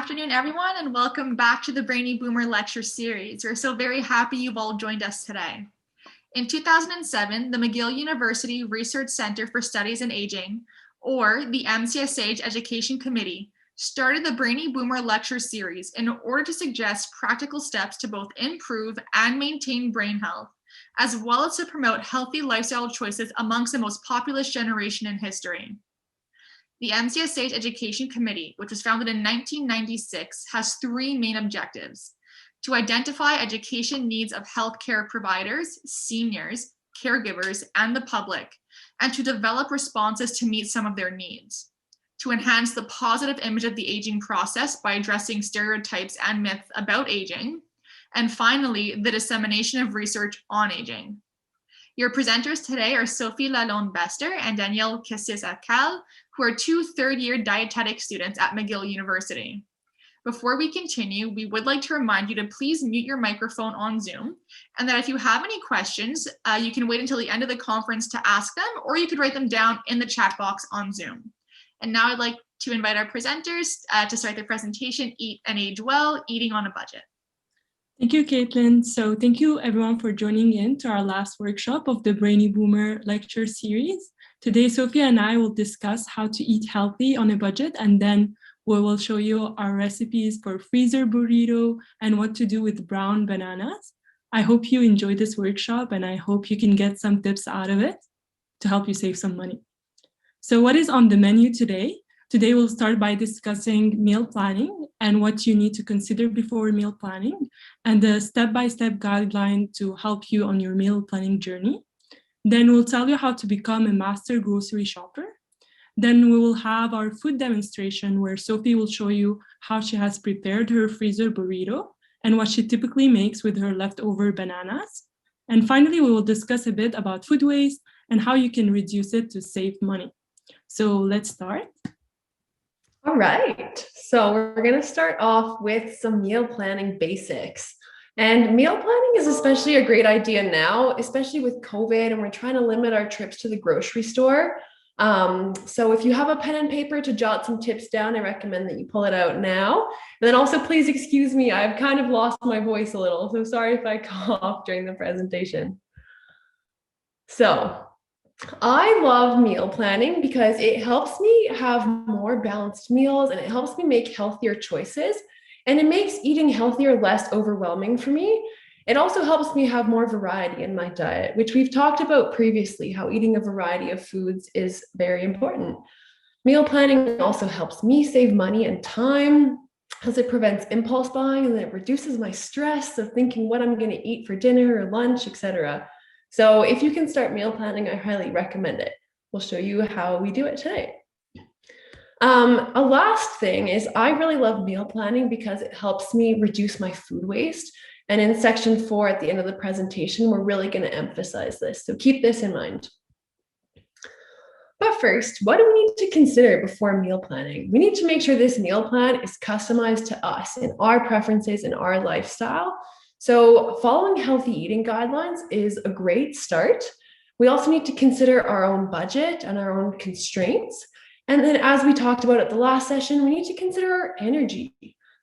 afternoon, everyone, and welcome back to the Brainy Boomer Lecture Series. We're so very happy you've all joined us today. In 2007, the McGill University Research Center for Studies in Aging, or the MCSH Education Committee, started the Brainy Boomer Lecture Series in order to suggest practical steps to both improve and maintain brain health, as well as to promote healthy lifestyle choices amongst the most populous generation in history. The MCSH Education Committee, which was founded in 1996, has three main objectives: to identify education needs of healthcare providers, seniors, caregivers, and the public, and to develop responses to meet some of their needs; to enhance the positive image of the aging process by addressing stereotypes and myths about aging; and finally, the dissemination of research on aging. Your presenters today are Sophie Lalonde-Bester and Danielle Akal, who are two third-year dietetics students at McGill University. Before we continue, we would like to remind you to please mute your microphone on Zoom, and that if you have any questions, you can wait until the end of the conference to ask them, or you could write them down in the chat box on Zoom. And now I'd like to invite our presenters to start their presentation, Eat and Age Well, Eating on a Budget. Thank you, Caitlin. So thank you everyone for joining in to our last workshop of the Brainy Boomer lecture series. Today, Sophie and I will discuss how to eat healthy on a budget, and then we will show you our recipes for freezer burrito and what to do with brown bananas. I hope you enjoyed this workshop, and I hope you can get some tips out of it to help you save some money. So what is on the menu today? Today, we'll start by discussing meal planning and what you need to consider before meal planning, and the step-by-step guideline to help you on your meal planning journey. Then we'll tell you how to become a master grocery shopper. Then we will have our food demonstration where Sophie will show you how she has prepared her freezer burrito and what she typically makes with her leftover bananas. And finally, we will discuss a bit about food waste and how you can reduce it to save money. So let's start. All right, so we're going to start off with some meal planning basics. And meal planning is especially a great idea now, especially with COVID, and we're trying to limit our trips to the grocery store. So if you have a pen and paper to jot some tips down, I recommend that you pull it out now. And then also, please excuse me, I've kind of lost my voice a little, so sorry if I cough during the presentation. So I love meal planning because it helps me have more balanced meals, and it helps me make healthier choices, and it makes eating healthier less overwhelming for me. It also helps me have more variety in my diet, which we've talked about previously, how eating a variety of foods is very important. Meal planning also helps me save money and time, as it prevents impulse buying, and then it reduces my stress of thinking what I'm going to eat for dinner or lunch, etc. So if you can start meal planning, I highly recommend it. We'll show you how we do it today. A last thing is I really love meal planning because it helps me reduce my food waste. And in section 4 at the end of the presentation, we're really going to emphasize this. So keep this in mind. But first, what do we need to consider before meal planning? We need to make sure this meal plan is customized to us and our preferences and our lifestyle. So following healthy eating guidelines is a great start. We also need to consider our own budget and our own constraints. And then, as we talked about at the last session, we need to consider our energy.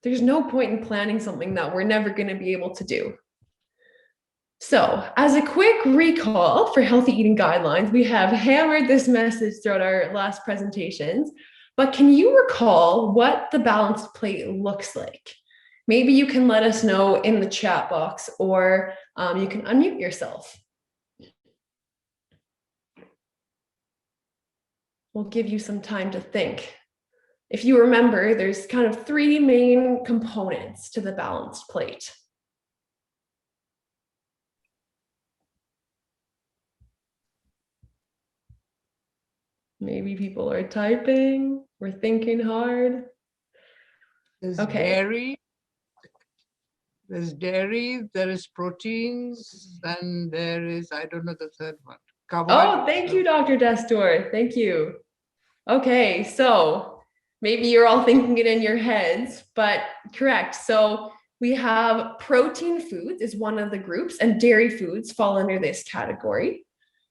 There's no point in planning something that we're never going to be able to do. So as a quick recall for healthy eating guidelines, we have hammered this message throughout our last presentations, but can you recall what the balanced plate looks like? Maybe you can let us know in the chat box, or you can unmute yourself. We'll give you some time to think. If you remember, there's kind of 3 main components to the balanced plate. Maybe people are typing, we're thinking hard. There's dairy. There's dairy, there is proteins, and there is, I don't know the third one. Oh, thank you, Dr. Destor. Thank you. Okay, so maybe you're all thinking it in your heads, but correct. So we have protein foods is one of the groups, and dairy foods fall under this category.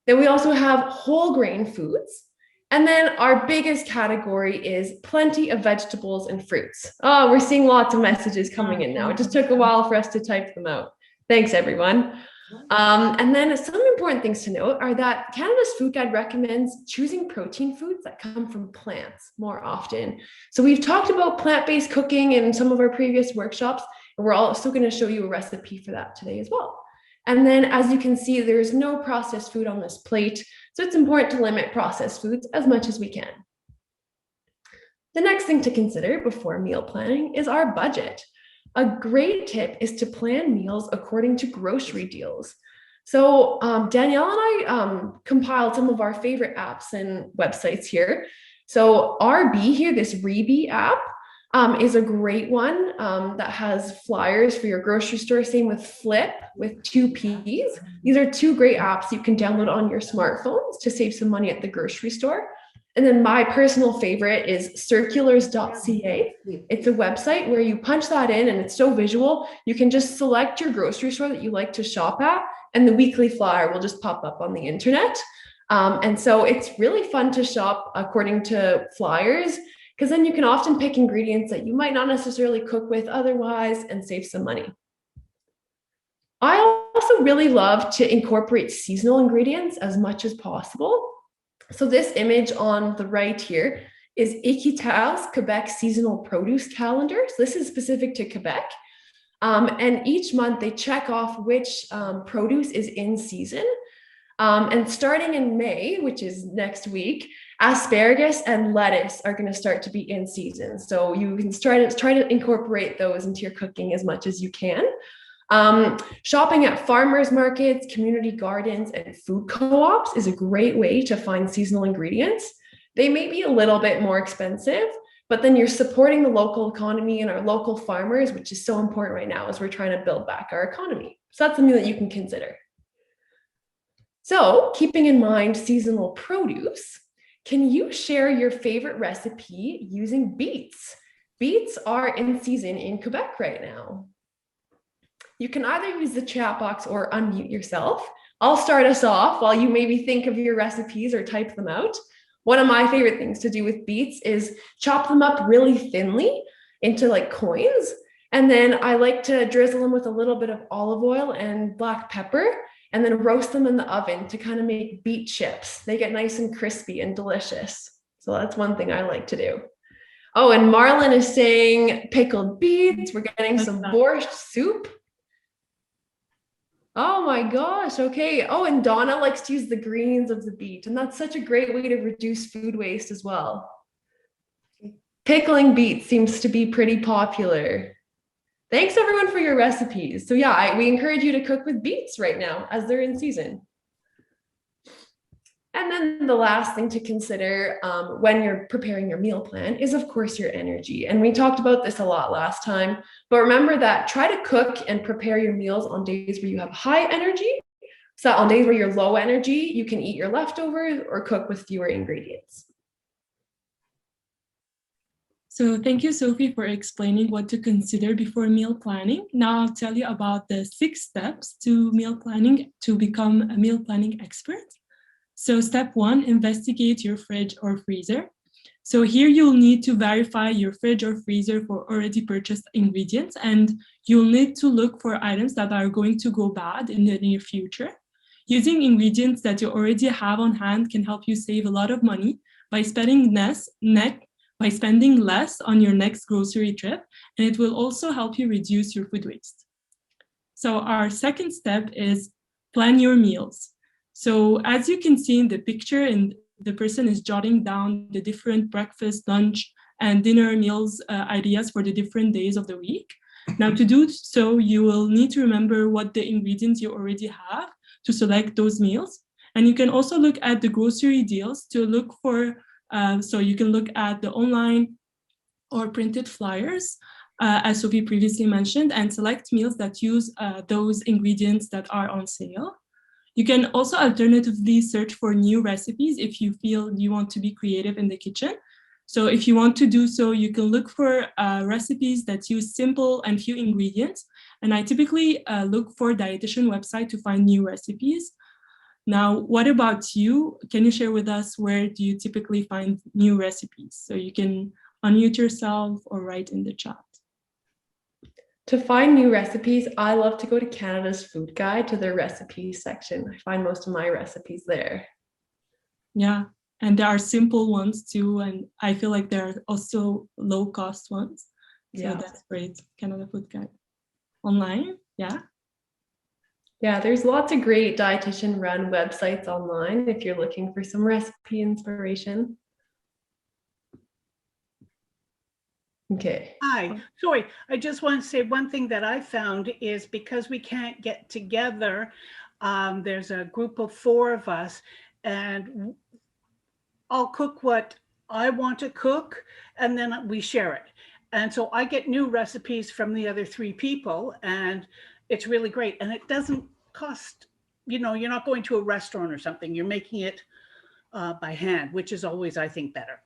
Then we also have whole grain foods, And then our biggest category is plenty of vegetables and fruits. Oh, we're seeing lots of messages coming in now. It just took a while for us to type them out. Thanks, everyone. And then some important things to note are that Canada's Food Guide recommends choosing protein foods that come from plants more often. So we've talked about plant-based cooking in some of our previous workshops, and we're also going to show you a recipe for that today as well. And then, as you can see, there's no processed food on this plate, so it's important to limit processed foods as much as we can. The next thing to consider before meal planning is our budget. A great tip is to plan meals according to grocery deals. So Danielle and I compiled some of our favorite apps and websites here. So RB here, this Rebee app, is a great one that has flyers for your grocery store. Same with Flip with 2 Ps. These are 2 great apps you can download on your smartphones to save some money at the grocery store. And then my personal favorite is circulars.ca. It's a website where you punch that in and it's so visual. You can just select your grocery store that you like to shop at, and the weekly flyer will just pop up on the internet. And so it's really fun to shop according to flyers, because then you can often pick ingredients that you might not necessarily cook with otherwise and save some money. I also really love to incorporate seasonal ingredients as much as possible. So this image on the right here is Équitable's Quebec seasonal produce calendar. So this is specific to Quebec. And each month they check off which produce is in season. And starting in May, which is next week, asparagus and lettuce are going to start to be in season. So you can try to incorporate those into your cooking as much as you can. Shopping at farmers markets, community gardens, and food co-ops is a great way to find seasonal ingredients. They may be a little bit more expensive, but then you're supporting the local economy and our local farmers, which is so important right now as we're trying to build back our economy. So that's something that you can consider. So keeping in mind seasonal produce, can you share your favorite recipe using beets? Beets are in season in Quebec right now. You can either use the chat box or unmute yourself. I'll start us off while you maybe think of your recipes or type them out. One of my favorite things to do with beets is chop them up really thinly into like coins. And then I like to drizzle them with a little bit of olive oil and black pepper, and then roast them in the oven to kind of make beet chips. They get nice and crispy and delicious. So that's one thing I like to do. Oh, and Marlon is saying pickled beets. We're getting some borscht soup. Oh my gosh, okay. Oh, and Donna likes to use the greens of the beet, and that's such a great way to reduce food waste as well. Pickling beets seems to be pretty popular. Thanks everyone for your recipes. So yeah, we encourage you to cook with beets right now as they're in season. And then the last thing to consider when you're preparing your meal plan is, of course, your energy. And we talked about this a lot last time, but remember that try to cook and prepare your meals on days where you have high energy. So on days where you're low energy, you can eat your leftovers or cook with fewer ingredients. So thank you, Sophie, for explaining what to consider before meal planning. Now I'll tell you about the 6 steps to meal planning to become a meal planning expert. So step 1, investigate your fridge or freezer. So here you'll need to verify your fridge or freezer for already purchased ingredients, and you'll need to look for items that are going to go bad in the near future. Using ingredients that you already have on hand can help you save a lot of money by spending less on your next grocery trip, and it will also help you reduce your food waste. So our second step is plan your meals. So as you can see in the picture, and the person is jotting down the different breakfast, lunch, and dinner meals ideas for the different days of the week. Now to do so, you will need to remember what the ingredients you already have to select those meals. And you can also look at the grocery deals to look for, so you can look at the online or printed flyers, as Sophie previously mentioned, and select meals that use those ingredients that are on sale. You can also alternatively search for new recipes if you feel you want to be creative in the kitchen. So if you want to do so, you can look for recipes that use simple and few ingredients. And I typically look for dietitian website to find new recipes. Now, what about you? Can you share with us where do you typically find new recipes? So you can unmute yourself or write in the chat. To find new recipes, I love to go to Canada's Food Guide to their recipes section. I find most of my recipes there. Yeah, and there are simple ones too, and I feel like there are also low-cost ones. So Yeah, that's great. Canada Food Guide. Online, yeah. Yeah, there's lots of great dietitian-run websites online if you're looking for some recipe inspiration. Okay. Hi, sorry, I just want to say one thing that I found is because we can't get together, there's a group of 4 of us, and I'll cook what I want to cook, and then we share it. And so I get new recipes from the other 3 people, and it's really great. And it doesn't cost, you know, you're not going to a restaurant or something. You're making it by hand, which is always, I think, better.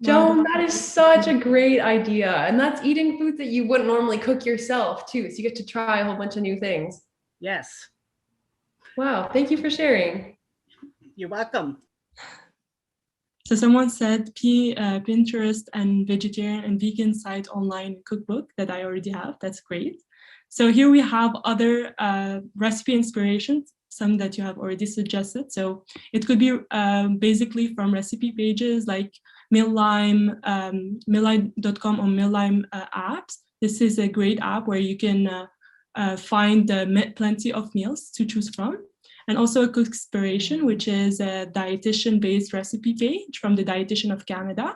Joan, that is such a great idea. And that's eating foods that you wouldn't normally cook yourself too. So you get to try a whole bunch of new things. Yes. Wow, thank you for sharing. You're welcome. So someone said Pinterest and vegetarian and vegan site online cookbook that I already have. That's great. So here we have other recipe inspirations, some that you have already suggested. So it could be basically from recipe pages like Mealime, mealime.com or Mealime apps. This is a great app where you can find plenty of meals to choose from. And also a Cookspiration, which is a dietitian-based recipe page from the Dietitian of Canada.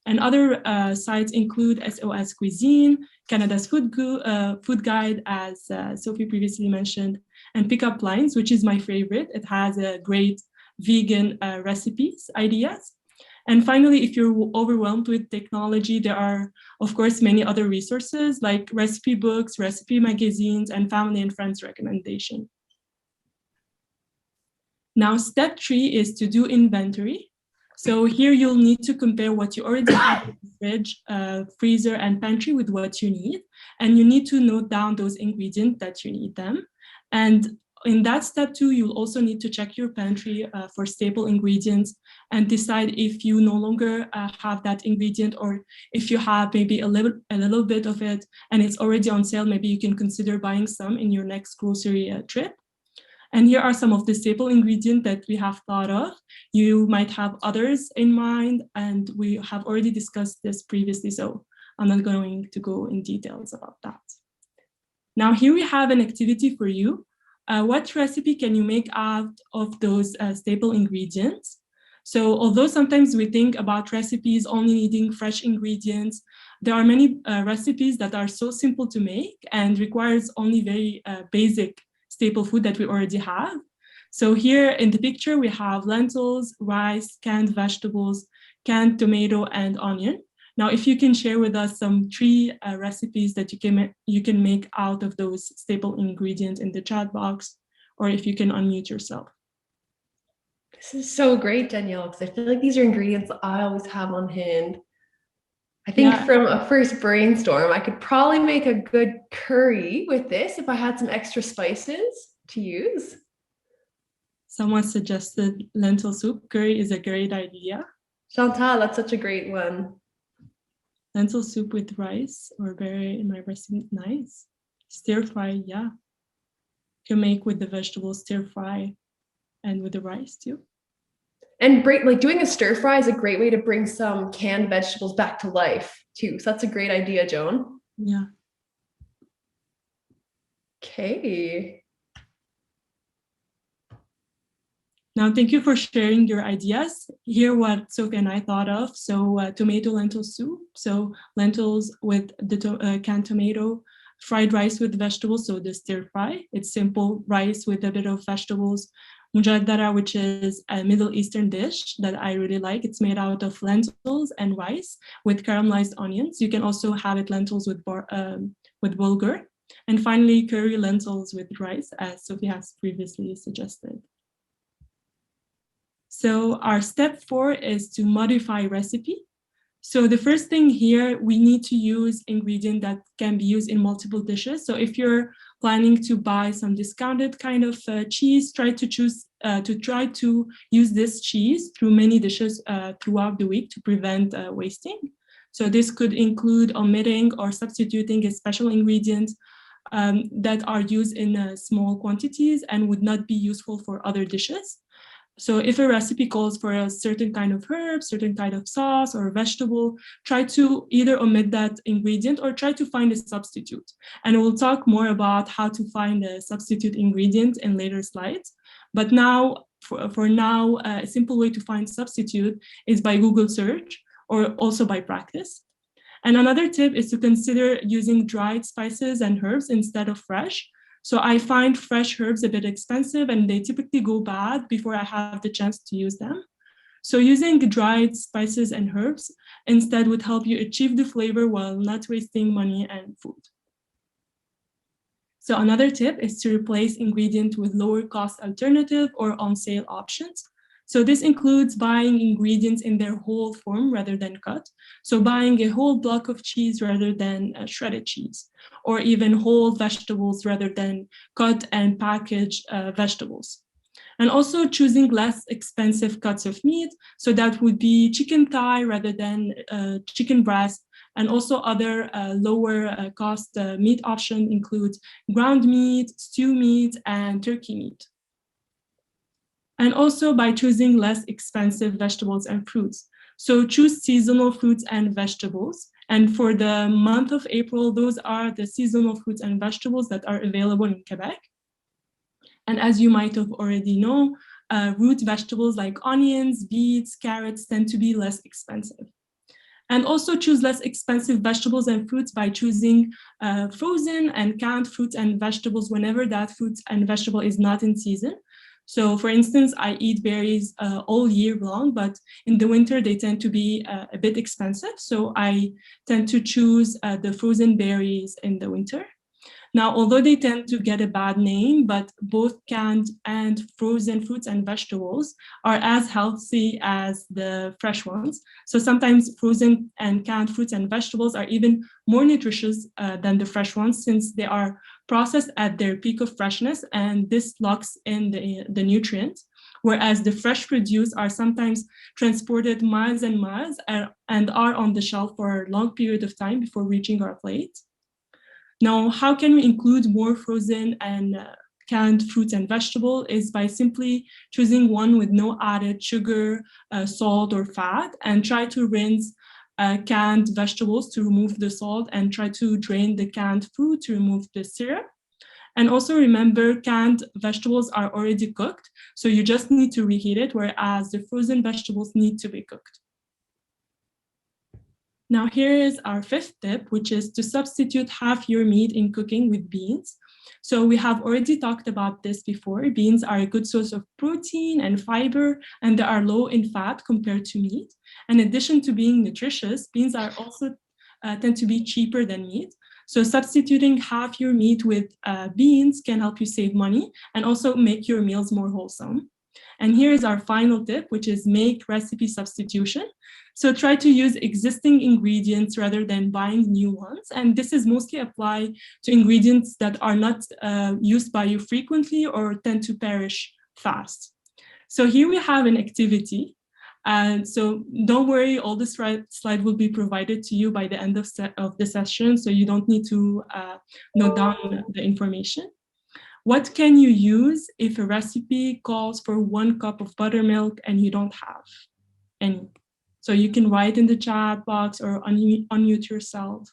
And other sites include SOS Cuisine, Canada's Food Guide, as Sophie previously mentioned, and Pickup Lines, which is my favorite. It has a great vegan recipes, ideas. And finally, if you're overwhelmed with technology, there are, of course, many other resources like recipe books, recipe magazines, and family and friends recommendation. Now, step 3 is to do inventory. So here you'll need to compare what you already have in the fridge, freezer, and pantry with what you need. And you need to note down those ingredients that you need them. And in that step 2, you'll also need to check your pantry for staple ingredients and decide if you no longer have that ingredient, or if you have maybe a little bit of it and it's already on sale, maybe you can consider buying some in your next grocery trip. And here are some of the staple ingredients that we have thought of. You might have others in mind, and we have already discussed this previously, so I'm not going to go in details about that. Now, here we have an activity for you. What recipe can you make out of those staple ingredients? So although sometimes we think about recipes only needing fresh ingredients, there are many recipes that are so simple to make and requires only very basic staple food that we already have. So here in the picture, we have lentils, rice, canned vegetables, canned tomato, and onion. Now, if you can share with us some 3 recipes that you can make out of those staple ingredients in the chat box, or if you can unmute yourself. This is so great, Danielle, because I feel like these are ingredients I always have on hand. I think from a first brainstorm, I could probably make a good curry with this if I had some extra spices to use. Someone suggested lentil soup. Curry is a great idea. Chantal, that's such a great one. Lentil soup with rice or berry in my recipe, nice. Stir fry, yeah. You can make with the vegetables, stir fry, and with the rice too. And like doing a stir fry is a great way to bring some canned vegetables back to life too. So that's a great idea, Joan. Yeah. Okay. Now, thank you for sharing your ideas. Here, what Sophie and I thought of. So tomato lentil soup. So lentils with the canned tomato, fried rice with vegetables. So the stir fry, it's simple rice with a bit of vegetables. Mujaddara, which is a Middle Eastern dish that I really like. It's made out of lentils and rice with caramelized onions. You can also have it lentils with bulgur. And finally, curry lentils with rice, as Sophie has previously suggested. So our step 4 is to modify recipe. So the first thing here, we need to use ingredient that can be used in multiple dishes. So if you're planning to buy some discounted kind of cheese, try to use this cheese through many dishes throughout the week to prevent wasting. So this could include omitting or substituting a special ingredient that are used in small quantities and would not be useful for other dishes. So if a recipe calls for a certain kind of herb, certain kind of sauce or vegetable, try to either omit that ingredient or try to find a substitute. And we'll talk more about how to find a substitute ingredient in later slides. But now, for now, a simple way to find substitute is by Google search or also by practice. And another tip is to consider using dried spices and herbs instead of fresh. So I find fresh herbs a bit expensive and they typically go bad before I have the chance to use them. So using dried spices and herbs instead would help you achieve the flavor while not wasting money and food. So another tip is to replace ingredient with lower cost alternative or on sale options. So this includes buying ingredients in their whole form rather than cut. So buying a whole block of cheese rather than shredded cheese, or even whole vegetables rather than cut and packaged vegetables. And also choosing less expensive cuts of meat. So that would be chicken thigh rather than chicken breast. And also other lower cost meat options include ground meat, stew meat, and turkey meat. And also by choosing less expensive vegetables and fruits. So choose seasonal fruits and vegetables. And for the month of April, those are the seasonal fruits and vegetables that are available in Quebec. And as you might have already know, root vegetables like onions, beets, carrots tend to be less expensive. And also choose less expensive vegetables and fruits by choosing frozen and canned fruits and vegetables whenever that fruit and vegetable is not in season. So for instance, I eat berries all year long, but in the winter, they tend to be a bit expensive. So I tend to choose the frozen berries in the winter. Now, although they tend to get a bad name, but both canned and frozen fruits and vegetables are as healthy as the fresh ones. So sometimes frozen and canned fruits and vegetables are even more nutritious than the fresh ones since they are processed at their peak of freshness, and this locks in the nutrients, whereas the fresh produce are sometimes transported miles and miles and are on the shelf for a long period of time before reaching our plate. Now, how can we include more frozen and canned fruits and vegetables is by simply choosing one with no added sugar, salt, or fat, and try to rinse canned vegetables to remove the salt and try to drain the canned fruit to remove the syrup. And also remember, canned vegetables are already cooked, so you just need to reheat it, whereas the frozen vegetables need to be cooked. Now here is our fifth tip, which is to substitute half your meat in cooking with beans. So we have already talked about this before. Beans are a good source of protein and fiber, and they are low in fat compared to meat. In addition to being nutritious, beans are also tend to be cheaper than meat. So substituting half your meat with beans can help you save money and also make your meals more wholesome. And here is our final tip, which is make recipe substitution. So try to use existing ingredients rather than buying new ones. And this is mostly applied to ingredients that are not used by you frequently or tend to perish fast. So here we have an activity. And so don't worry, all the slide will be provided to you by the end of the session, so you don't need to note down the information. What can you use if a recipe calls for 1 cup of buttermilk and you don't have any? So you can write in the chat box or unmute yourself.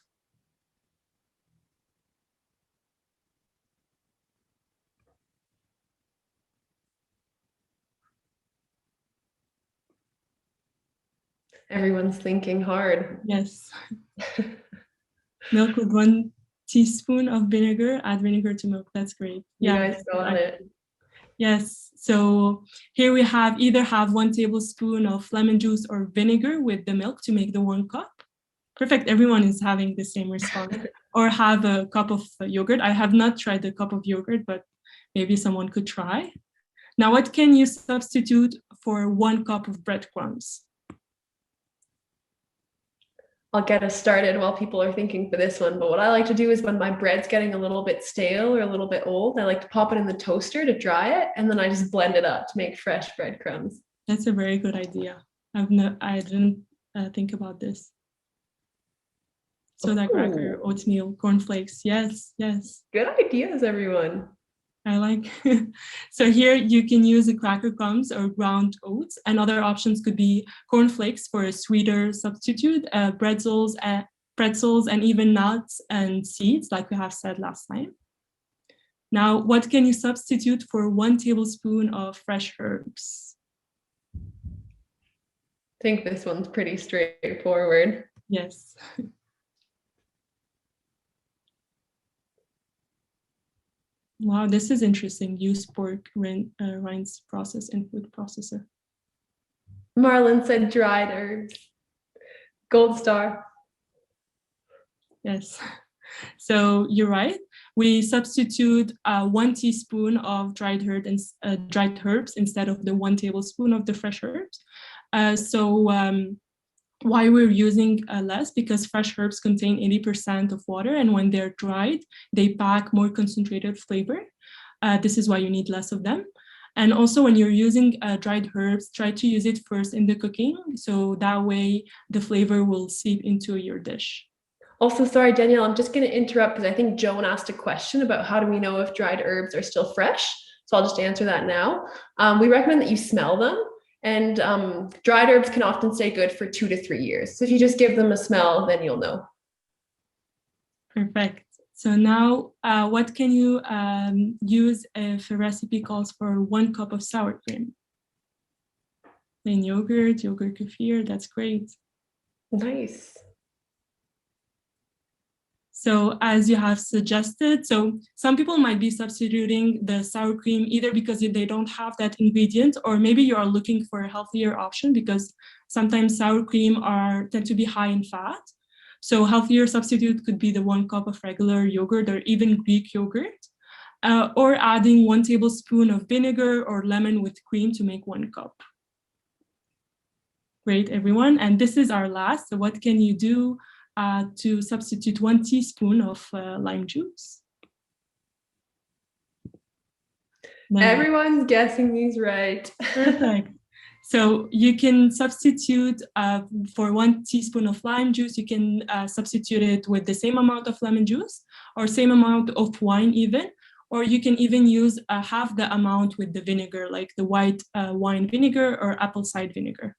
Everyone's thinking hard. Yes. Milk with 1 teaspoon of vinegar, add vinegar to milk. That's great. You guys got it. Yes, so here we have either have 1 tablespoon of lemon juice or vinegar with the milk to make the 1 cup. Perfect, everyone is having the same response. Or have a cup of yogurt. I have not tried the cup of yogurt, but maybe someone could try. Now, what can you substitute for 1 cup of breadcrumbs? I'll get us started while people are thinking for this one. But what I like to do is when my bread's getting a little bit stale or a little bit old, I like to pop it in the toaster to dry it, and then I just blend it up to make fresh breadcrumbs. That's a very good idea. I didn't think about this. Soda cracker, oatmeal, cornflakes. Yes, yes. Good ideas, everyone. I like. So here you can use the cracker crumbs or ground oats, and other options could be cornflakes for a sweeter substitute, pretzels, and even nuts and seeds, like we have said last time. Now, what can you substitute for 1 tablespoon of fresh herbs? I think this one's pretty straightforward. Yes. Wow, this is interesting. Use pork rinds process in food processor. Marlon said dried herbs. Gold star. Yes. So you're right. We substitute 1 teaspoon of dried herbs instead of the 1 tablespoon of the fresh herbs. Why we're using less? Because fresh herbs contain 80% of water, and when they're dried, they pack more concentrated flavor. This is why you need less of them. And also when you're using dried herbs, try to use it first in the cooking, so that way the flavor will seep into your dish. Also, sorry, Danielle, I'm just going to interrupt because I think Joan asked a question about how do we know if dried herbs are still fresh? So I'll just answer that now. We recommend that you smell them. And dried herbs can often stay good for 2 to 3 years. So if you just give them a smell, then you'll know. Perfect. So now, what can you use if a recipe calls for 1 cup of sour cream? Plain yogurt kefir, that's great. Nice. So as you have suggested, so some people might be substituting the sour cream either because they don't have that ingredient, or maybe you are looking for a healthier option because sometimes sour cream tend to be high in fat. So healthier substitute could be the 1 cup of regular yogurt or even Greek yogurt, or adding 1 tablespoon of vinegar or lemon with cream to make 1 cup. Great, everyone. And this is our last. So what can you do to substitute 1 teaspoon of lime juice? Everyone's guessing these right. Perfect. So you can substitute for 1 teaspoon of lime juice, you can substitute it with the same amount of lemon juice or same amount of wine even, or you can even use half the amount with the vinegar, like the white wine vinegar or apple cider vinegar.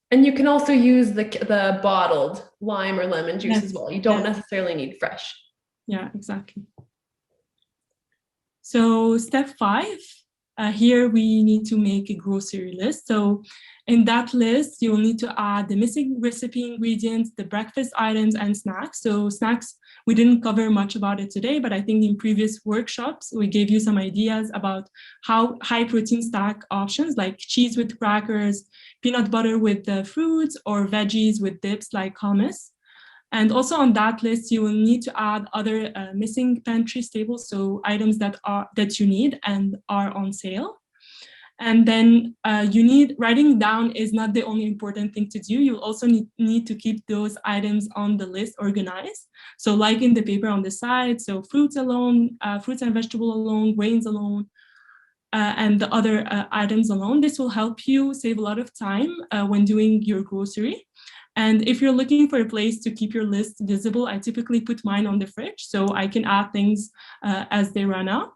And you can also use the bottled lime or lemon juice as well. You don't necessarily need fresh. Yeah, exactly. So step 5, here we need to make a grocery list. So in that list, you will need to add the missing recipe ingredients, the breakfast items, and snacks. So snacks, we didn't cover much about it today, but I think in previous workshops, we gave you some ideas about how high protein snack options like cheese with crackers, peanut butter with the fruits, or veggies with dips like hummus. And also on that list, you will need to add other missing pantry staples, so items that you need and are on sale. And then writing down is not the only important thing to do. You also need to keep those items on the list organized. So like in the paper on the side, so fruits alone, fruits and vegetables alone, grains alone, and the other items alone. This will help you save a lot of time when doing your grocery. And if you're looking for a place to keep your list visible, I typically put mine on the fridge so I can add things as they run out.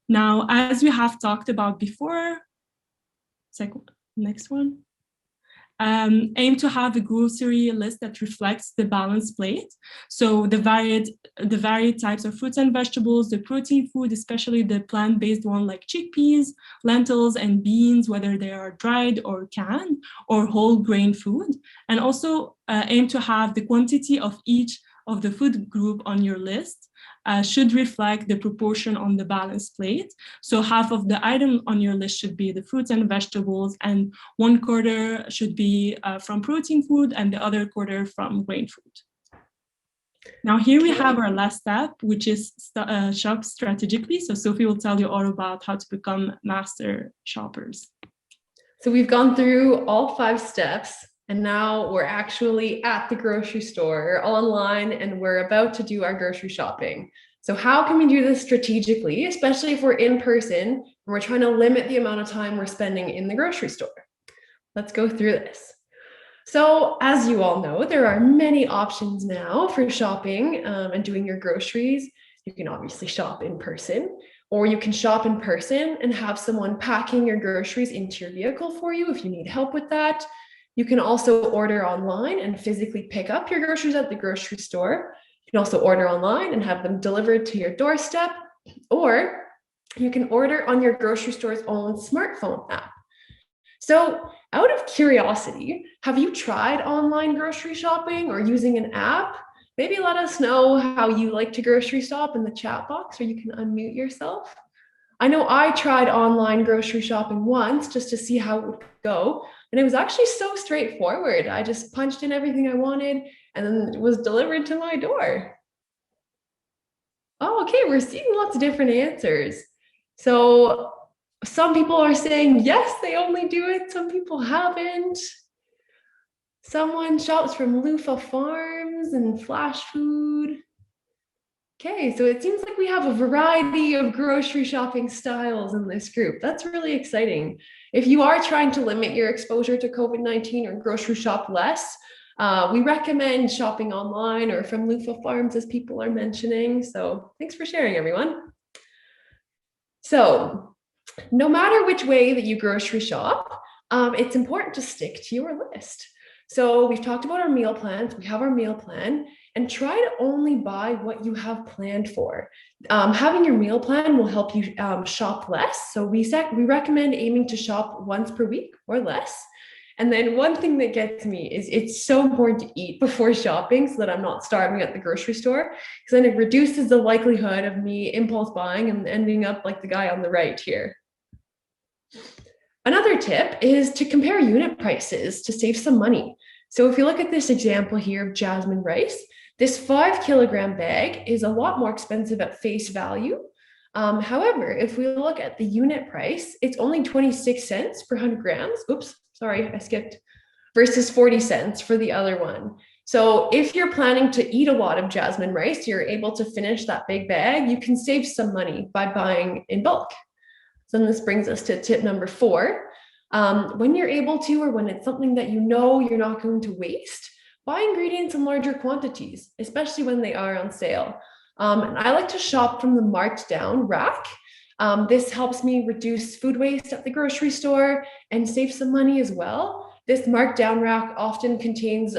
Now, as we have talked about before, next one, aim to have a grocery list that reflects the balanced plate. So the varied types of fruits and vegetables, the protein food, especially the plant-based one like chickpeas, lentils, and beans, whether they are dried or canned, or whole grain food. And also aim to have the quantity of each of the food group on your list should reflect the proportion on the balanced plate. So half of the item on your list should be the fruits and vegetables, and 1/4 should be from protein food, and the other 1/4 from grain food. Now here we have our last step, which is shop strategically. So Sophie will tell you all about how to become master shoppers. So we've gone through all 5 steps, And now we're actually at the grocery store online and we're about to do our grocery shopping. So how can we do this strategically, especially if we're in person and we're trying to limit the amount of time we're spending in the grocery store? Let's go through this. So as you all know, there are many options now for shopping and doing your groceries. You can obviously shop in person, or you can shop in person and have someone packing your groceries into your vehicle for you if you need help with that. You can also order online and physically pick up your groceries at the grocery store. You can also order online and have them delivered to your doorstep, or you can order on your grocery store's own smartphone app. So out of curiosity, have you tried online grocery shopping or using an app? Maybe let us know how you like to grocery shop in the chat box, or you can unmute yourself. I know I tried online grocery shopping once just to see how it would go. And it was actually so straightforward. I just punched in everything I wanted and then it was delivered to my door. Oh, okay, we're seeing lots of different answers. So some people are saying, yes, they only do it. Some people haven't. Someone shops from loofah farms and flash food. Okay, so it seems like we have a variety of grocery shopping styles in this group. That's really exciting. If you are trying to limit your exposure to COVID-19 or grocery shop less, we recommend shopping online or from loofah farms, as people are mentioning. So thanks for sharing, everyone. So no matter which way that you grocery shop, it's important to stick to your list. So we've talked about our meal plans. We have our meal plan, and try to only buy what you have planned for. Having your meal plan will help you shop less. So we recommend aiming to shop once per week or less. And then one thing that gets me is it's so important to eat before shopping so that I'm not starving at the grocery store, because then it reduces the likelihood of me impulse buying and ending up like the guy on the right here. Another tip is to compare unit prices to save some money. So if you look at this example here of jasmine rice, this 5 kilogram bag is a lot more expensive at face value. However, if we look at the unit price, it's only 26 cents per 100 grams. Oops, sorry, I skipped. Versus 40 cents for the other one. So if you're planning to eat a lot of jasmine rice, you're able to finish that big bag, you can save some money by buying in bulk. So then this brings us to tip number 4. When you're able to, or when it's something that you know you're not going to waste, buy ingredients in larger quantities, especially when they are on sale. And I like to shop from the marked down rack. This helps me reduce food waste at the grocery store and save some money as well. This marked down rack often contains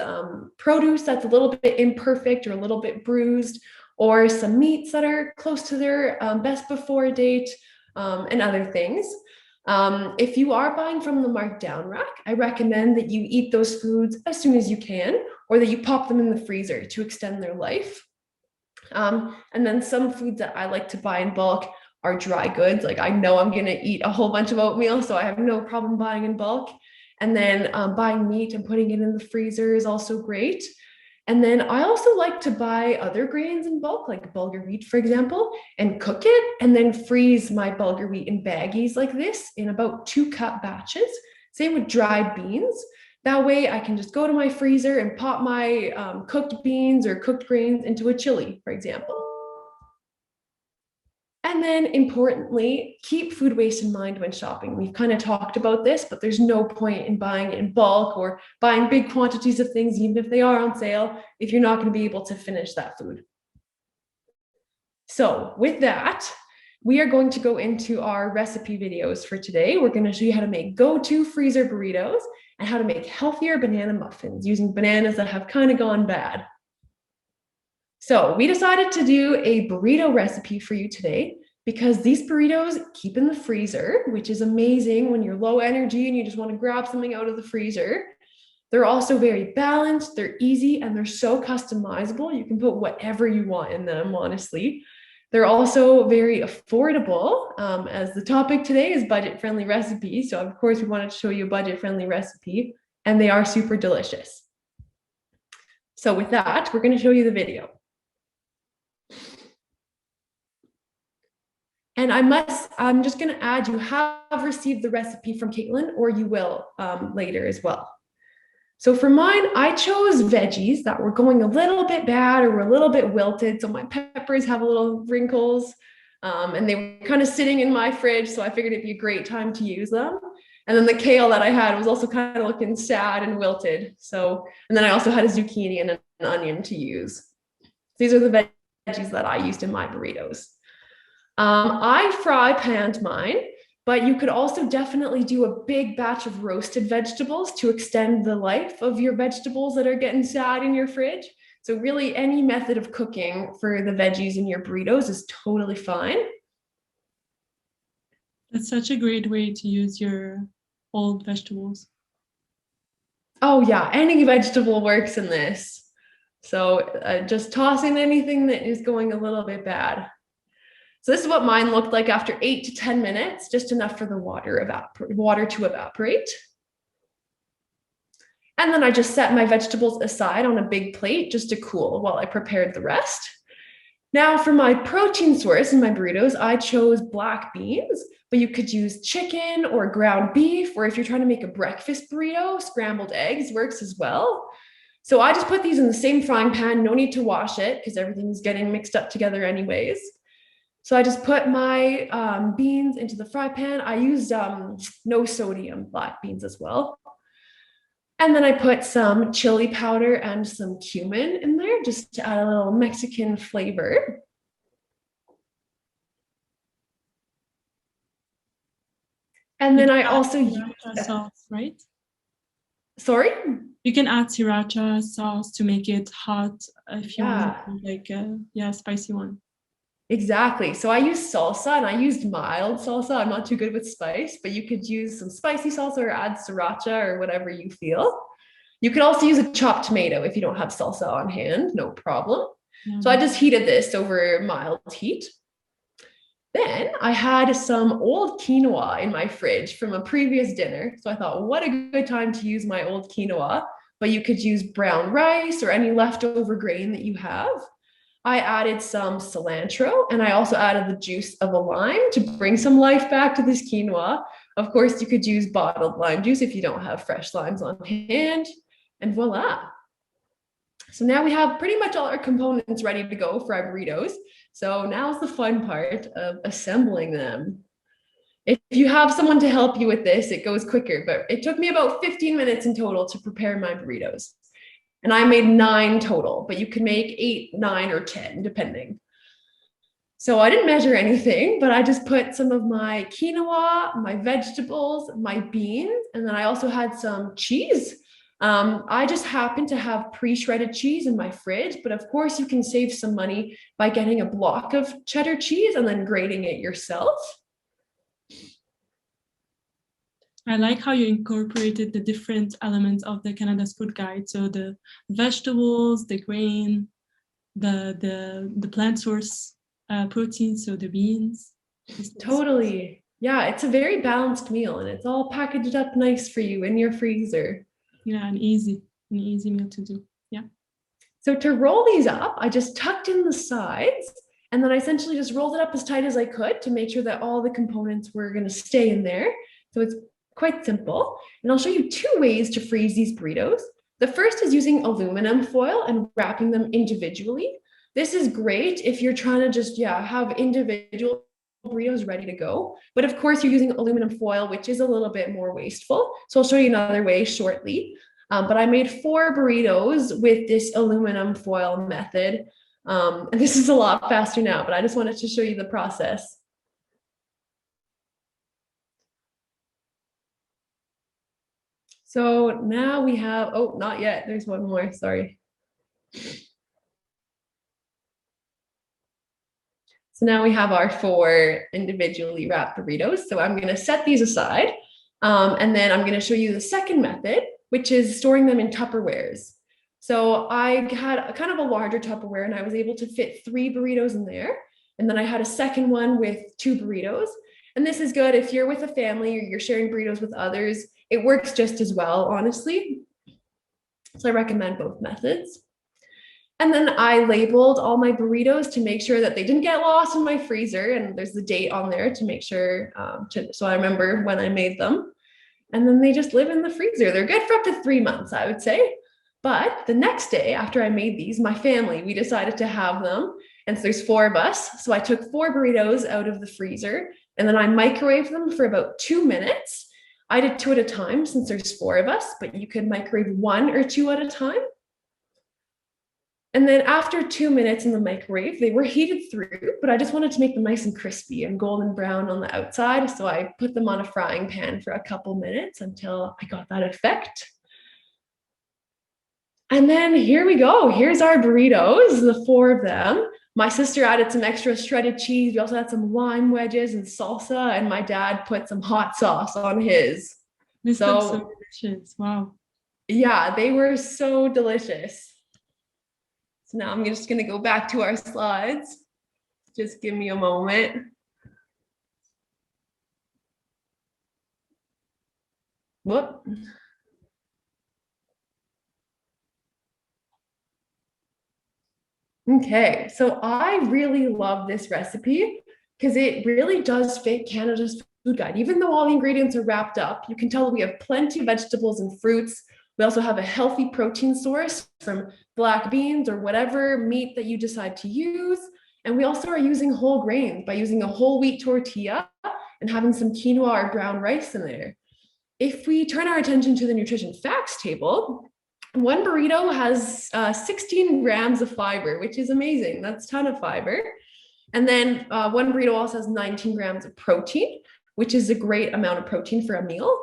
produce that's a little bit imperfect or a little bit bruised, or some meats that are close to their best before date, and other things. If you are buying from the marked down rack, I recommend that you eat those foods as soon as you can, or that you pop them in the freezer to extend their life. And then some foods that I like to buy in bulk are dry goods. Like I know I'm going to eat a whole bunch of oatmeal, so I have no problem buying in bulk. And then buying meat and putting it in the freezer is also great. And then I also like to buy other grains in bulk, like bulgur wheat, for example, and cook it and then freeze my bulgur wheat in baggies like this in about 2-cup batches. Same with dried beans. That way I can just go to my freezer and pop my cooked beans or cooked grains into a chili, for example. And then importantly, keep food waste in mind when shopping. We've kind of talked about this, but there's no point in buying in bulk or buying big quantities of things, even if they are on sale, if you're not going to be able to finish that food. So with that, we are going to go into our recipe videos for today. We're going to show you how to make go-to freezer burritos and how to make healthier banana muffins using bananas that have kind of gone bad. So we decided to do a burrito recipe for you today because these burritos keep in the freezer, which is amazing when you're low energy and you just want to grab something out of the freezer. They're also very balanced, they're easy, and they're so customizable. You can put whatever you want in them, honestly. They're also very affordable, as the topic today is budget-friendly recipes. So of course we wanted to show you a budget-friendly recipe, and they are super delicious. So with that, we're going to show you the video. And I'm just going to add, you have received the recipe from Caitlin, or you will later as well. So for mine, I chose veggies that were going a little bit bad or were a little bit wilted. So my peppers have a little wrinkles, and they were kind of sitting in my fridge. So I figured it'd be a great time to use them. And then the kale that I had was also kind of looking sad and wilted. So, and then I also had a zucchini and an onion to use. These are the veggies that I used in my burritos. I fry panned mine. But you could also definitely do a big batch of roasted vegetables to extend the life of your vegetables that are getting sad in your fridge. So really any method of cooking for the veggies in your burritos is totally fine. That's such a great way to use your old vegetables. Oh yeah, any vegetable works in this. So just tossing anything that is going a little bit bad. So this is what mine looked like after 8 to 10 minutes, just enough for the water to evaporate. And then I just set my vegetables aside on a big plate just to cool while I prepared the rest. Now for my protein source in my burritos, I chose black beans, but you could use chicken or ground beef, or if you're trying to make a breakfast burrito, scrambled eggs works as well. So I just put these in the same frying pan, no need to wash it because everything's getting mixed up together anyways. So I just put my beans into the fry pan. I used no sodium black beans as well. And then I put some chili powder and some cumin in there just to add a little Mexican flavor. And then I also use sauce, right? Sorry? You can add sriracha sauce to make it hot if you want like a spicy one. Exactly. So I used salsa and I used mild salsa. I'm not too good with spice, but you could use some spicy salsa or add sriracha or whatever you feel. You could also use a chopped tomato if you don't have salsa on hand, no problem. Yeah. So I just heated this over mild heat. Then I had some old quinoa in my fridge from a previous dinner. So I thought, what a good time to use my old quinoa, but you could use brown rice or any leftover grain that you have. I added some cilantro and I also added the juice of a lime to bring some life back to this quinoa. Of course, you could use bottled lime juice if you don't have fresh limes on hand, and voila. So now we have pretty much all our components ready to go for our burritos. So now's the fun part of assembling them. If you have someone to help you with this, it goes quicker, but it took me about 15 minutes in total to prepare my burritos. And I made 9 total, but you can make 8, 9, or 10, depending. So I didn't measure anything, but I just put some of my quinoa, my vegetables, my beans, and then I also had some cheese. I just happened to have pre-shredded cheese in my fridge, but of course you can save some money by getting a block of cheddar cheese and then grating it yourself. I like how you incorporated the different elements of the Canada's food guide. So the vegetables, the grain, the plant source protein, so the beans. Totally. Yeah, it's a very balanced meal and it's all packaged up nice for you in your freezer. Yeah, an easy meal to do. Yeah. So to roll these up, I just tucked in the sides and then I essentially just rolled it up as tight as I could to make sure that all the components were going to stay in there. So it's quite simple. And I'll show you 2 ways to freeze these burritos. The first is using aluminum foil and wrapping them individually. This is great if you're trying to just have individual burritos ready to go. But of course, you're using aluminum foil, which is a little bit more wasteful. So I'll show you another way shortly. But I made 4 burritos with this aluminum foil method. And this is a lot faster now, but I just wanted to show you the process. So now we have, oh, not yet. There's one more, sorry. So now we have our 4 individually wrapped burritos. So I'm going to set these aside. And then I'm going to show you the second method, which is storing them in Tupperwares. So I had kind of a larger Tupperware and I was able to fit 3 burritos in there. And then I had a second one with 2 burritos. And this is good if you're with a family or you're sharing burritos with others. It works just as well, honestly. So I recommend both methods. And then I labeled all my burritos to make sure that they didn't get lost in my freezer. And there's the date on there to make sure, so I remember when I made them. and then they just live in the freezer. They're good for up to 3 months, I would say. But the next day after I made these, my family, we decided to have them. And so there's 4 of us. So I took 4 burritos out of the freezer and then I microwaved them for about 2 minutes. I did 2 at a time since there's 4 of us, but you could microwave 1 or 2 at a time. And then after 2 minutes in the microwave, they were heated through, but I just wanted to make them nice and crispy and golden brown on the outside. So I put them on a frying pan for a couple minutes until I got that effect. And then here we go. Here's our burritos, the 4 of them. My sister added some extra shredded cheese. We also had some lime wedges and salsa, and my dad put some hot sauce on his. This looks so delicious. Wow. Yeah, they were so delicious. So now I'm just going to go back to our slides. Just give me a moment. Whoop. Okay, so I really love this recipe because it really does fit Canada's food guide. Even though all the ingredients are wrapped up, you can tell we have plenty of vegetables and fruits. We also have a healthy protein source from black beans or whatever meat that you decide to use. And we also are using whole grains by using a whole wheat tortilla and having some quinoa or brown rice in there. If we turn our attention to the nutrition facts table, 1 burrito has 16 grams of fiber, which is amazing. That's a ton of fiber. And then 1 burrito also has 19 grams of protein, which is a great amount of protein for a meal.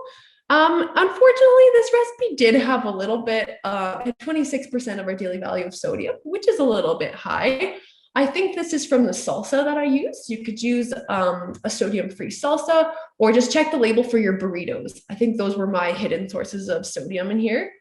Unfortunately, this recipe did have a little bit, 26% of our daily value of sodium, which is a little bit high. I think this is from the salsa that I use. You could use a sodium-free salsa or just check the label for your burritos. I think those were my hidden sources of sodium in here.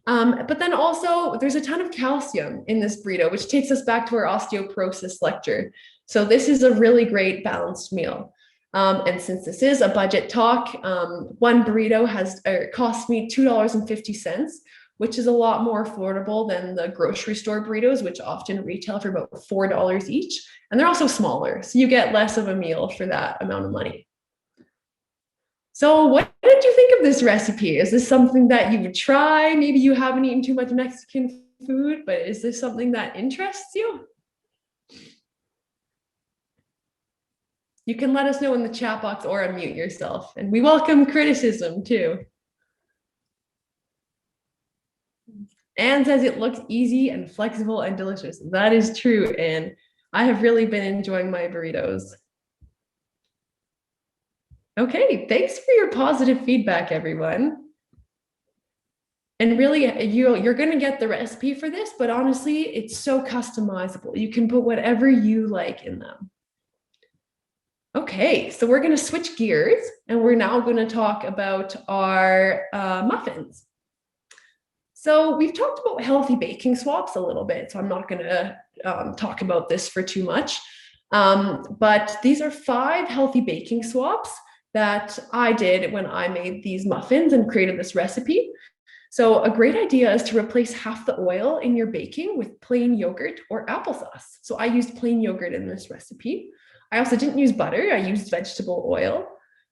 But then also there's a ton of calcium in this burrito, which takes us back to our osteoporosis lecture. So this is a really great balanced meal. And since this is a budget talk, 1 burrito cost me $2.50, which is a lot more affordable than the grocery store burritos, which often retail for about $4 each. And they're also smaller, so you get less of a meal for that amount of money. So what did you think of this recipe? Is this something that you would try? Maybe you haven't eaten too much Mexican food, but is this something that interests you? You can let us know in the chat box or unmute yourself. And we welcome criticism too. Anne says it looks easy and flexible and delicious. That is true, Anne. I have really been enjoying my burritos. Okay, thanks for your positive feedback, everyone. And really, you're going to get the recipe for this, but honestly, it's so customizable. You can put whatever you like in them. Okay, so we're going to switch gears, and we're now going to talk about our muffins. So we've talked about healthy baking swaps a little bit, so I'm not going to talk about this for too much. But these are 5 healthy baking swaps that I did when I made these muffins and created this recipe. So a great idea is to replace half the oil in your baking with plain yogurt or applesauce. So I used plain yogurt in this recipe. I also didn't use butter. I used vegetable oil.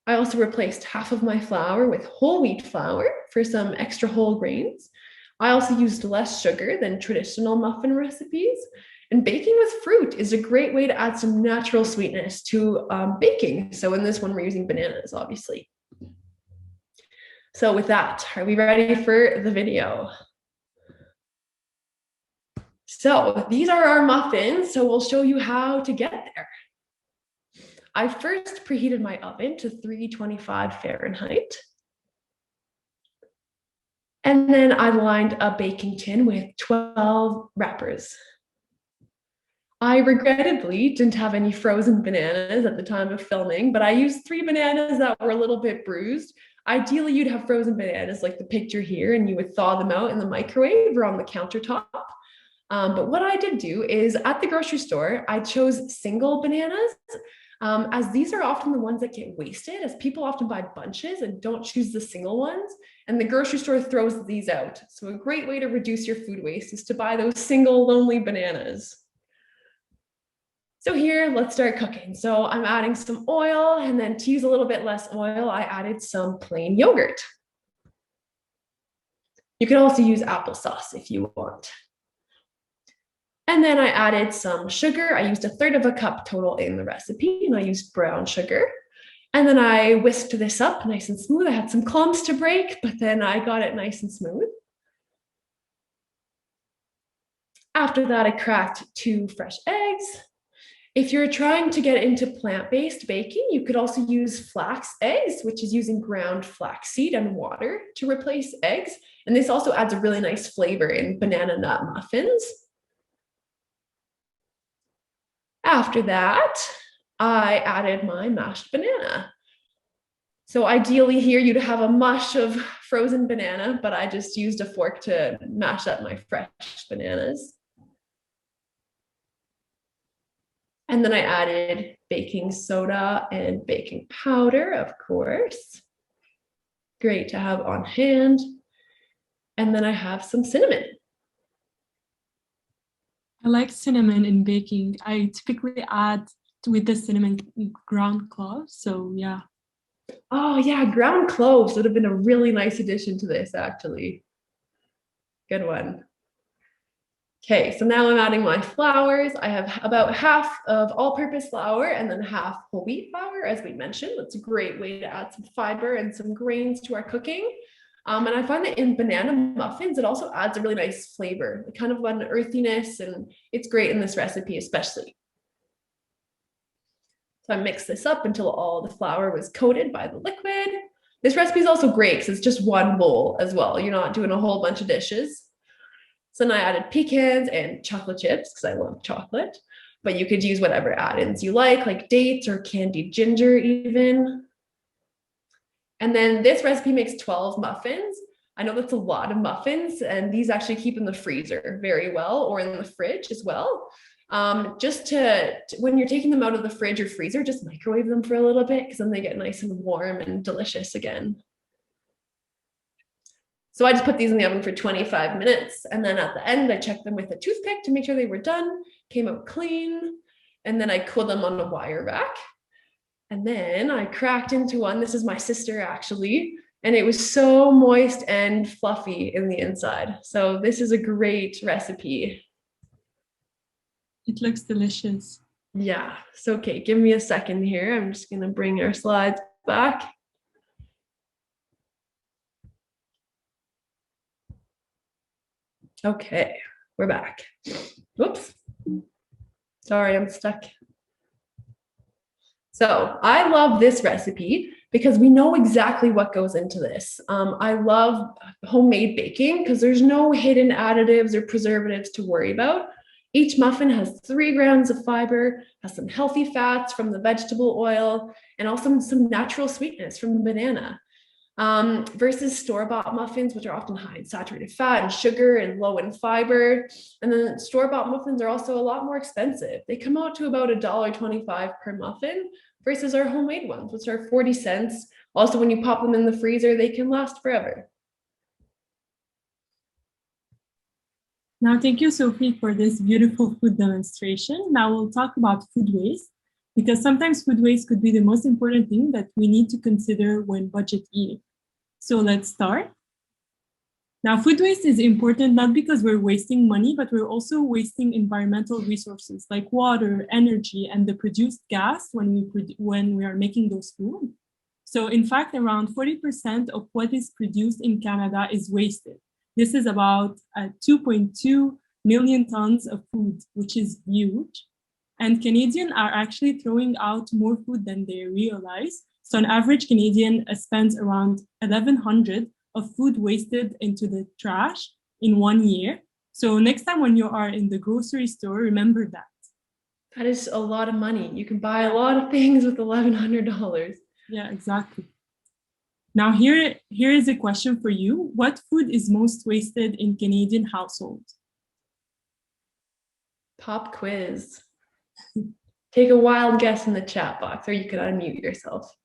I also replaced half of my flour with whole wheat flour for some extra whole grains. I also used less sugar than traditional muffin recipes. And baking with fruit is a great way to add some natural sweetness to baking. So in this one, we're using bananas, obviously. So with that, are we ready for the video? So these are our muffins. So we'll show you how to get there. I first preheated my oven to 325 Fahrenheit. And then I lined a baking tin with 12 wrappers. I regrettably didn't have any frozen bananas at the time of filming, but I used 3 bananas that were a little bit bruised. Ideally, you'd have frozen bananas like the picture here, and you would thaw them out in the microwave or on the countertop. But what I did do is at the grocery store, I chose single bananas, as these are often the ones that get wasted, as people often buy bunches and don't choose the single ones, and the grocery store throws these out. So a great way to reduce your food waste is to buy those single lonely bananas. So here, let's start cooking. So I'm adding some oil, and then to use a little bit less oil, I added some plain yogurt. You can also use applesauce if you want. And then I added some sugar. I used 1/3 cup total in the recipe, and I used brown sugar. And then I whisked this up nice and smooth. I had some clumps to break, but then I got it nice and smooth. After that, I cracked 2 fresh eggs. If you're trying to get into plant-based baking, you could also use flax eggs, which is using ground flaxseed and water to replace eggs. And this also adds a really nice flavor in banana nut muffins. After that, I added my mashed banana. So ideally here you'd have a mush of frozen banana, but I just used a fork to mash up my fresh bananas. And then I added baking soda and baking powder, of course. Great to have on hand. And then I have some cinnamon. I like cinnamon in baking. I typically add with the cinnamon ground cloves. So yeah. Oh yeah, ground cloves would have been a really nice addition to this, actually. Good one. Okay, so now I'm adding my flours. I have about half of all-purpose flour and then half whole wheat flour, as we mentioned. That's a great way to add some fiber and some grains to our cooking. And I find that in banana muffins, it also adds a really nice flavor, kind of an earthiness, and it's great in this recipe especially. So I mixed this up until all the flour was coated by the liquid. This recipe is also great because it's just one bowl as well. You're not doing a whole bunch of dishes. So then I added pecans and chocolate chips because I love chocolate, but you could use whatever add-ins you like dates or candied ginger even. And then this recipe makes 12 muffins. I know that's a lot of muffins, and these actually keep in the freezer very well, or in the fridge as well. Just when you're taking them out of the fridge or freezer, just microwave them for a little bit because then they get nice and warm and delicious again. So I just put these in the oven for 25 minutes. And then at the end, I checked them with a toothpick to make sure they were done, came out clean. And then I cooled them on a wire rack. And then I cracked into one. This is my sister actually. And it was so moist and fluffy in the inside. So this is a great recipe. It looks delicious. Yeah. So, okay, give me a second here. I'm just going to bring our slides back. Okay, we're back. Whoops. Sorry, I'm stuck. So I love this recipe because we know exactly what goes into this. I love homemade baking because there's no hidden additives or preservatives to worry about. Each muffin has 3 grams of fiber, has some healthy fats from the vegetable oil, and also some natural sweetness from the banana. Versus store-bought muffins, which are often high in saturated fat and sugar and low in fiber. And then store-bought muffins are also a lot more expensive. They come out to about $1.25 per muffin versus our homemade ones, which are 40 cents. Also, when you pop them in the freezer, they can last forever. Now, thank you, Sophie, for this beautiful food demonstration. Now we'll talk about food waste, because sometimes food waste could be the most important thing that we need to consider when budget eating. So let's start. Now, food waste is important not because we're wasting money, but we're also wasting environmental resources like water, energy, and the produced gas when we are making those food. So in fact, around 40% of what is produced in Canada is wasted. This is about 2.2 million tons of food, which is huge. And Canadians are actually throwing out more food than they realize. So an average Canadian spends around $1,100 of food wasted into the trash in 1 year. So next time when you are in the grocery store, remember that. That is a lot of money. You can buy a lot of things with $1,100. Yeah, exactly. Now here is a question for you. What food is most wasted in Canadian households? Pop quiz. Take a wild guess in the chat box, or you can unmute yourself.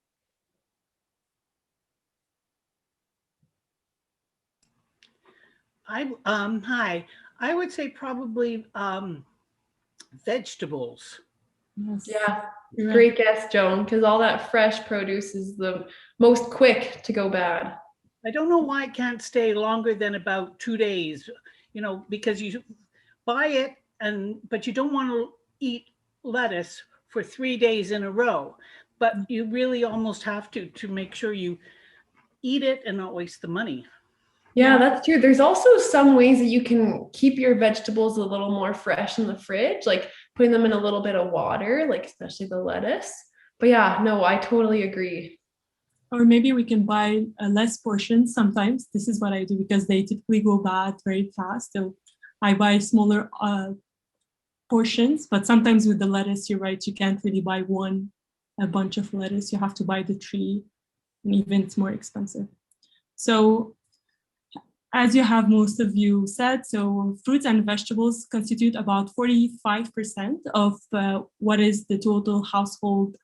Hi. I would say probably vegetables. Yes. Yeah, great guess, Joan, because all that fresh produce is the most quick to go bad. I don't know why it can't stay longer than about 2 days, because you buy it but you don't want to eat lettuce for 3 days in a row. But you really almost have to make sure you eat it and not waste the money. Yeah, that's true. There's also some ways that you can keep your vegetables a little more fresh in the fridge, like putting them in a little bit of water, like especially the lettuce. But yeah, no, I totally agree. Or maybe we can buy less portions sometimes. This is what I do because they typically go bad very fast. So I buy smaller portions, but sometimes with the lettuce, you're right, you can't really buy a bunch of lettuce. You have to buy the tree, and even it's more expensive. So as you have most of you said, so fruits and vegetables constitute about 45% of what is the total household,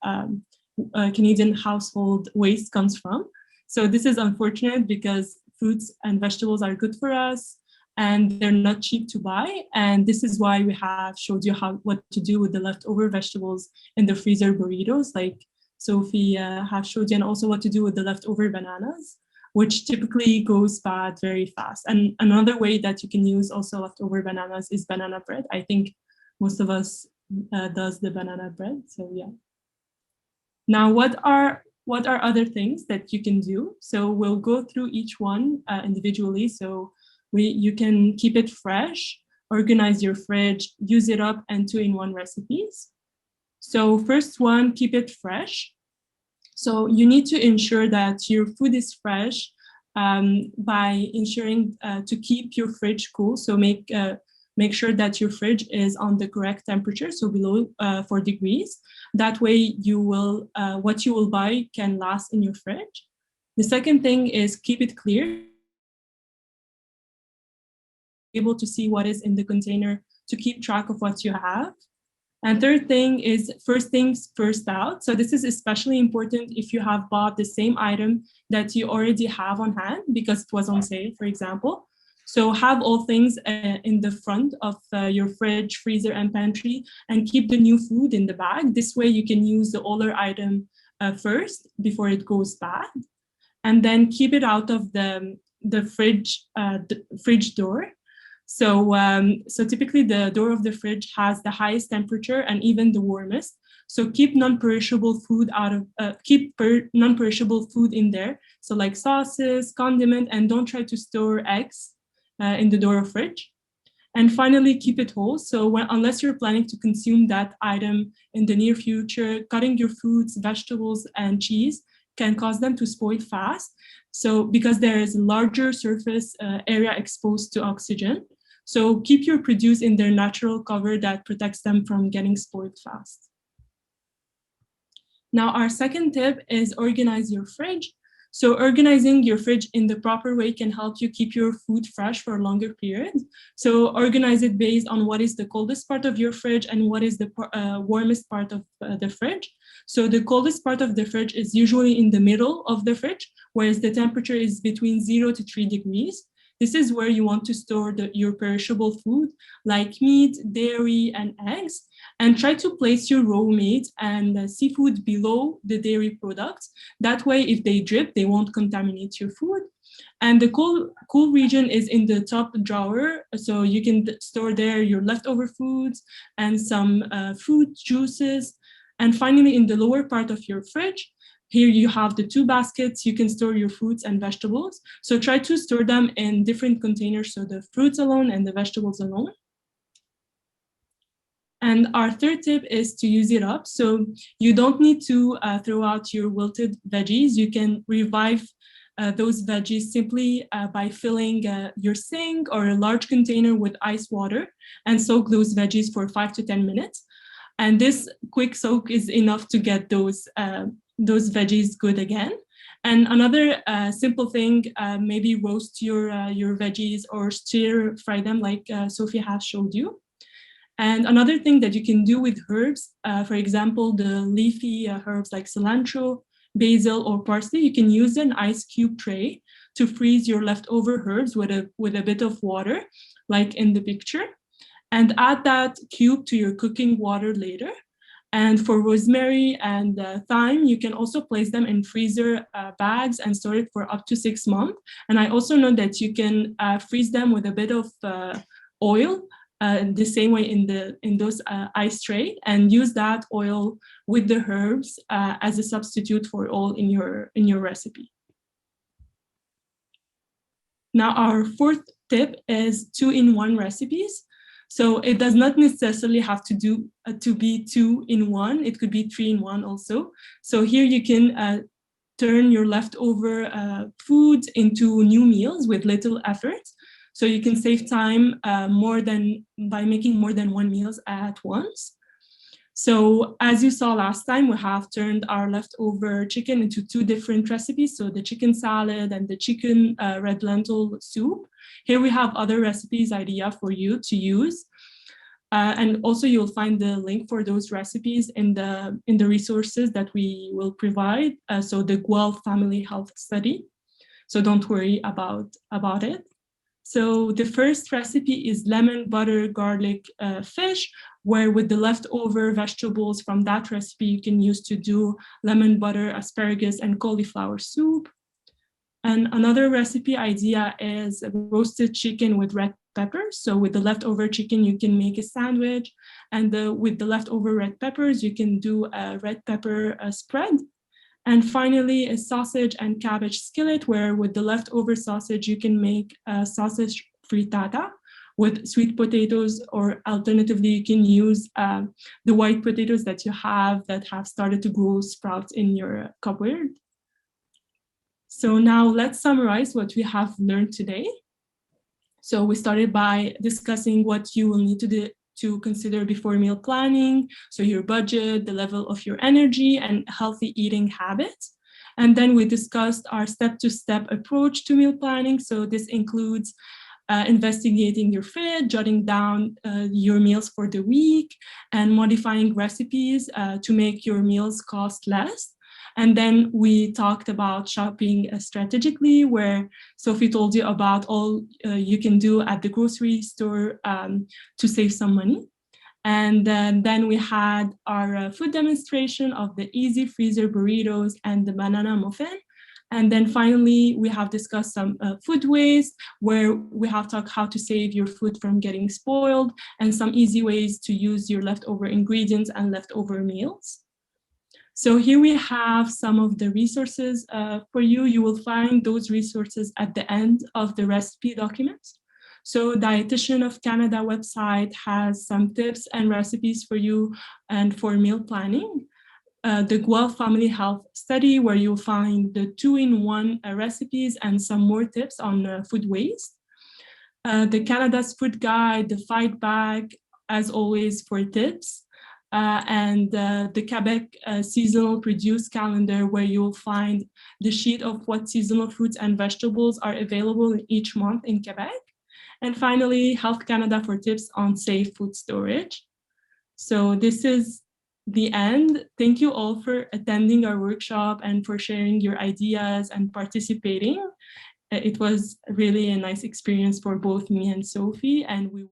Canadian household waste comes from. So this is unfortunate because fruits and vegetables are good for us and they're not cheap to buy. And this is why we have showed you what to do with the leftover vegetables in the freezer burritos, like Sophie have showed you, and also what to do with the leftover bananas, which typically goes bad very fast. And another way that you can use also leftover bananas is banana bread. I think most of us does the banana bread, so yeah. Now, what are other things that you can do? So we'll go through each one individually. So you can keep it fresh, organize your fridge, use it up, and 2-in-1 recipes. So first one, keep it fresh. So you need to ensure that your food is fresh by ensuring to keep your fridge cool. So make sure that your fridge is on the correct temperature, so below 4 degrees. That way you will what you will buy can last in your fridge. The second thing is keep it clear. Able to see what is in the container to keep track of what you have. And third thing is first things first out. So this is especially important if you have bought the same item that you already have on hand because it was on sale, for example. So have all things in the front of your fridge, freezer, and pantry, and keep the new food in the bag. This way you can use the older item first before it goes bad. And then keep it out of the fridge door. So typically the door of the fridge has the highest temperature and even the warmest. So keep non-perishable food non-perishable food in there. So like sauces, condiment, and don't try to store eggs in the door of fridge. And finally, keep it whole. So unless you're planning to consume that item in the near future, cutting your fruits, vegetables, and cheese can cause them to spoil fast. So because there is a larger surface area exposed to oxygen. So keep your produce in their natural cover that protects them from getting spoiled fast. Now, our second tip is organize your fridge. So organizing your fridge in the proper way can help you keep your food fresh for a longer period. So organize it based on what is the coldest part of your fridge and what is the warmest part of the fridge. So the coldest part of the fridge is usually in the middle of the fridge, whereas the temperature is between 0 to 3 degrees. This is where you want to store your perishable food like meat, dairy, and eggs, and try to place your raw meat and seafood below the dairy products. That way, if they drip, they won't contaminate your food. And the cool region is in the top drawer, so you can store there your leftover foods and some fruit juices. And finally, in the lower part of your fridge, here you have the 2 baskets. You can store your fruits and vegetables. So try to store them in different containers, so the fruits alone and the vegetables alone. And our third tip is to use it up. So you don't need to throw out your wilted veggies. You can revive those veggies simply by filling your sink or a large container with ice water and soak those veggies for 5 to 10 minutes. And this quick soak is enough to get those veggies good again. And another simple thing, maybe roast your veggies or stir fry them like Sophie has showed you. And another thing that you can do with herbs, for example, the leafy herbs like cilantro, basil, or parsley, you can use an ice cube tray to freeze your leftover herbs with a bit of water, like in the picture, and add that cube to your cooking water later. And for rosemary and thyme, you can also place them in freezer bags and store it for up to 6 months. And I also know that you can freeze them with a bit of oil, the same way in those ice tray, and use that oil with the herbs as a substitute for oil in your recipe. Now, our fourth tip is 2-in-1 recipes. So it does not necessarily have to be 2-in-1. It could be 3-in-1 also. So here you can turn your leftover food into new meals with little effort. So you can save time by making more than 1 meal at once. So as you saw last time, we have turned our leftover chicken into 2 different recipes. So the chicken salad and the chicken red lentil soup. Here we have other recipes idea for you to use. And also you'll find the link for those recipes in the resources that we will provide. So the Guelph Family Health Study. So don't worry about it. So the first recipe is lemon butter garlic fish, where with the leftover vegetables from that recipe, you can use to do lemon butter, asparagus, and cauliflower soup. And another recipe idea is roasted chicken with red peppers. So with the leftover chicken, you can make a sandwich. And with the leftover red peppers, you can do a red pepper spread. And finally, a sausage and cabbage skillet, where with the leftover sausage, you can make a sausage frittata with sweet potatoes, or alternatively, you can use the white potatoes that you have that have started to grow sprouts in your cupboard. So now let's summarize what we have learned today. So we started by discussing what you will need to consider before meal planning. So your budget, the level of your energy, and healthy eating habits. And then we discussed our step-to-step approach to meal planning. So this includes investigating your fridge, jotting down your meals for the week, and modifying recipes to make your meals cost less. And then we talked about shopping strategically, where Sophie told you about all you can do at the grocery store to save some money. And then we had our food demonstration of the easy freezer burritos and the banana muffin. And then finally, we have discussed some food waste, where we have talked how to save your food from getting spoiled, and some easy ways to use your leftover ingredients and leftover meals. So here we have some of the resources for you. You will find those resources at the end of the recipe documents. So Dietitian of Canada website has some tips and recipes for you and for meal planning. The Guelph Family Health Study, where you'll find the 2-in-1 recipes and some more tips on food waste. The Canada's Food Guide, the Fight Bag, as always, for tips. And the Quebec Seasonal Produce Calendar, where you'll find the sheet of what seasonal fruits and vegetables are available in each month in Quebec. And finally, Health Canada for tips on safe food storage. So this is the end. Thank you all for attending our workshop and for sharing your ideas and participating. It was really a nice experience for both me and Sophie, and we